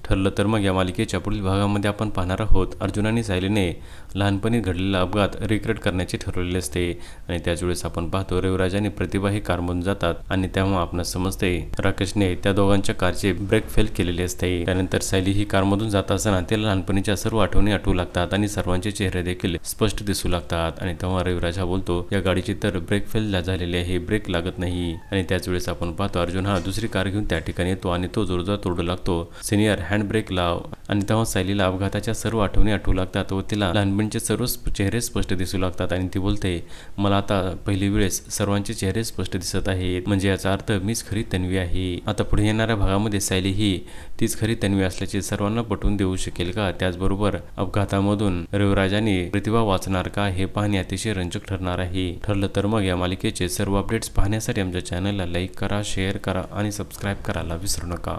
ठरलं तर मग या मालिकेच्या पुढील भागामध्ये आपण पाहणार आहोत अर्जुन आणि सायलीने लहानपणी घडलेला अपघात रिक्रिएट करण्याचे ठरवलेले असते आणि त्याच वेळेस आपण पाहतो रविराज आणि प्रतिभा ही कारमधून जातात आणि तेव्हा आपण समजते राकेशने त्या दोघांच्या कारचे ब्रेक फेल केलेले असते। त्यानंतर सायली ही कारमधून जात असताना तिला लहानपणीच्या सर्व आठवणी आठवू लागतात आणि सर्वांचे चेहरे देखील स्पष्ट दिसू लागतात आणि तेव्हा रविराज हा बोलतो या गाडीची तर ब्रेक फेल झालेली आहे, ब्रेक लागत नाही। आणि त्याच वेळेस आपण पाहतो अर्जुन हा दुसरी कार घेऊन त्या ठिकाणी येतो आणि तो जोरदार तोडू लागतो, सिनियर हँड ब्रेक लाव। आणि तेव्हा सायलीला अपघाताच्या सर्व आठवणी आठवू लागतात व तिला लहानपणीचे सर्व चेहरे स्पष्ट दिसू लागतात आणि ती बोलते मला आता पहिली वेळेस सर्वांचे चेहरे स्पष्ट दिसत आहेत, म्हणजे याचा अर्थ मीच खरी तन्वी आहे। आता पुढे येणाऱ्या भागामध्ये सायली ही तीच खरी तन्वी असल्याचे सर्वांना पटवून देऊ शकेल का? त्याचबरोबर अपघातामधून रविराजाने प्रतिभा वाचणार का हे पाहणे अतिशय रंजक ठरणार आहे। ठरलं तर मग या मालिकेचे सर्व अपडेट्स पाहण्यासाठी आमच्या चॅनलला लाईक करा, शेअर करा आणि सबस्क्राईब करायला विसरू नका।